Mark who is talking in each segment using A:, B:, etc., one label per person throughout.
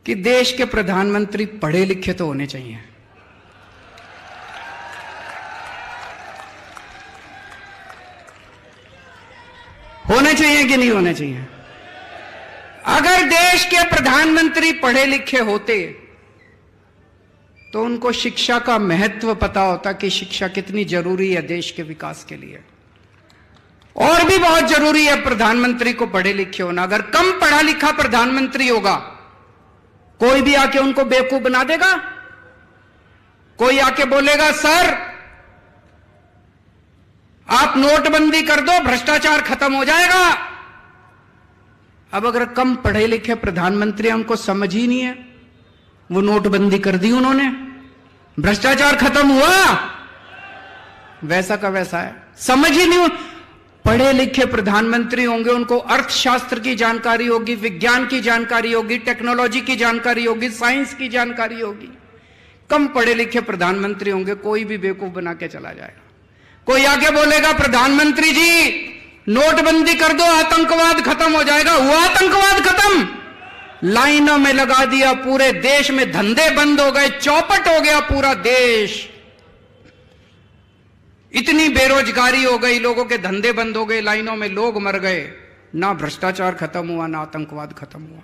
A: कि देश के प्रधानमंत्री पढ़े लिखे तो होने चाहिए। होने चाहिए कि नहीं होने चाहिए? अगर देश के प्रधानमंत्री पढ़े लिखे होते तो उनको शिक्षा का महत्व पता होता कि शिक्षा कितनी जरूरी है देश के विकास के लिए। और भी बहुत जरूरी है प्रधानमंत्री को पढ़े लिखे होना। अगर कम पढ़ा लिखा प्रधानमंत्री होगा, कोई भी आके उनको बेवकूफ बना देगा। कोई आके बोलेगा सर आप नोटबंदी कर दो, भ्रष्टाचार खत्म हो जाएगा। अब अगर कम पढ़े लिखे प्रधानमंत्री, उनको समझ ही नहीं है, वो नोटबंदी कर दी उन्होंने, भ्रष्टाचार खत्म हुआ, वैसा का वैसा है, समझ ही नहीं। पढ़े लिखे प्रधानमंत्री होंगे, उनको अर्थशास्त्र की जानकारी होगी, विज्ञान की जानकारी होगी, टेक्नोलॉजी की जानकारी होगी, साइंस की जानकारी होगी। कम पढ़े लिखे प्रधानमंत्री होंगे, कोई भी बेवकूफ बना के चला जाएगा। कोई आके बोलेगा प्रधानमंत्री जी नोटबंदी कर दो, आतंकवाद खत्म हो जाएगा। हुआ आतंकवाद खत्म? लाइनों में लगा दिया, पूरे देश में धंधे बंद हो गए, चौपट हो गया पूरा देश। इतनी बेरोजगारी हो गई, लोगों के धंधे बंद हो गए, लाइनों में लोग मर गए। ना भ्रष्टाचार खत्म हुआ, ना आतंकवाद खत्म हुआ।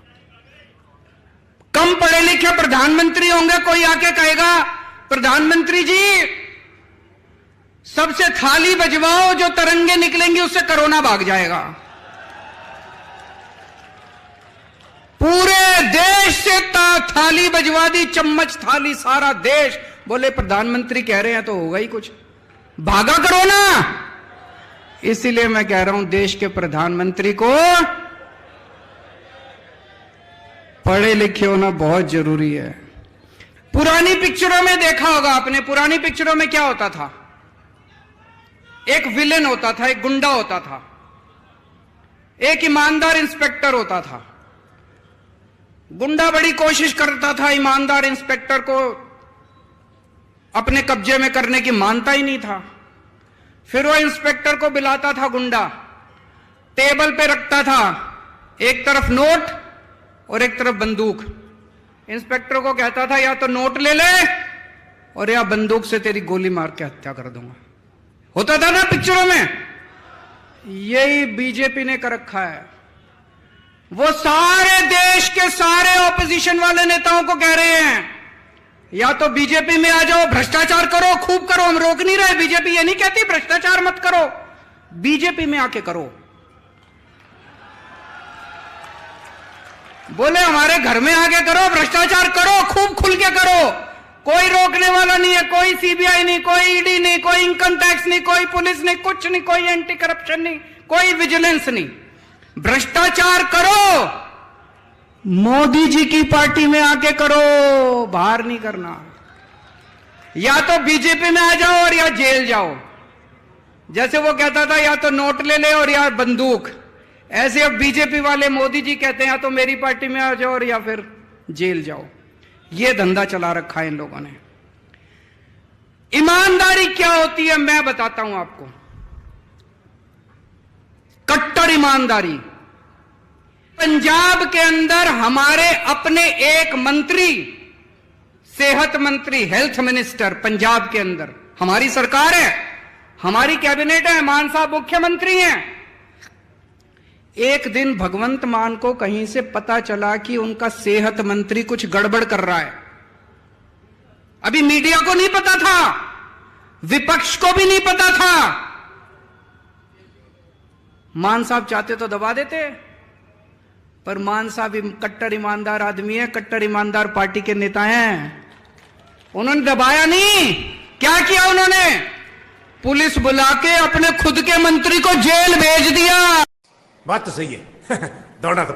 A: कम पढ़े लिखे प्रधानमंत्री होंगे, कोई आके कहेगा प्रधानमंत्री जी सबसे थाली बजवाओ, जो तरंगे निकलेंगी उससे कोरोना भाग जाएगा। पूरे देश से थाली बजवा दी, चम्मच थाली सारा देश। बोले प्रधानमंत्री कह रहे हैं तो होगा ही कुछ, भागा कोरोना। इसीलिए मैं कह रहा हूं देश के प्रधानमंत्री को पढ़े लिखे होना बहुत जरूरी है। पुरानी पिक्चरों में देखा होगा आपने, पुरानी पिक्चरों में क्या होता था? एक विलेन होता था, एक गुंडा होता था, एक ईमानदार इंस्पेक्टर होता था। गुंडा बड़ी कोशिश करता था ईमानदार इंस्पेक्टर को अपने कब्जे में करने की, मानता ही नहीं था। फिर वो इंस्पेक्टर को बुलाता था गुंडा, टेबल पे रखता था एक तरफ नोट और एक तरफ बंदूक। इंस्पेक्टर को कहता था या तो नोट ले ले और या बंदूक से तेरी गोली मार के हत्या कर दूंगा। होता था ना पिक्चरों में। यही बीजेपी ने कर रखा है। वो सारे देश के सारे ऑपोजिशन वाले नेताओं को कह रहे हैं या तो बीजेपी में आ जाओ, भ्रष्टाचार करो, खूब करो। हम रोक नहीं रहे, बीजेपी ये नहीं कहती भ्रष्टाचार मत करो, बीजेपी में आके करो। बोले हमारे घर में आके करो, भ्रष्टाचार करो, खूब खुल के करो, कोई रोकने वाला नहीं है, कोई सीबीआई नहीं, कोई ईडी नहीं, कोई इनकम टैक्स नहीं, कोई पुलिस नहीं, कुछ नहीं, कोई एंटी करप्शन नहीं, कोई विजिलेंस नहीं। भ्रष्टाचार करो, मोदी जी की पार्टी में आके करो, बाहर नहीं करना। या तो बीजेपी में आ जाओ और या जेल जाओ। जैसे वो कहता था या तो नोट ले ले और या बंदूक, ऐसे अब बीजेपी वाले मोदी जी कहते हैं या तो मेरी पार्टी में आ जाओ और या फिर जेल जाओ। ये धंधा चला रखा है इन लोगों ने। ईमानदारी क्या होती है मैं बताता हूं आपको। कट्टर ईमानदारी। पंजाब के अंदर हमारे अपने एक मंत्री, सेहत मंत्री, हेल्थ मिनिस्टर, पंजाब के अंदर हमारी सरकार है, हमारी कैबिनेट है, मान साहब मुख्यमंत्री हैं। एक दिन भगवंत मान को कहीं से पता चला कि उनका सेहत मंत्री कुछ गड़बड़ कर रहा है। अभी मीडिया को नहीं पता था, विपक्ष को भी नहीं पता था। मान साहब चाहते तो दबा देते, पर मान साहब कट्टर ईमानदार आदमी है, कट्टर ईमानदार पार्टी के नेता हैं। उन्होंने दबाया नहीं। क्या किया उन्होंने? पुलिस बुला के अपने खुद के मंत्री को जेल भेज दिया।
B: बात तो सही है। दौड़ा तो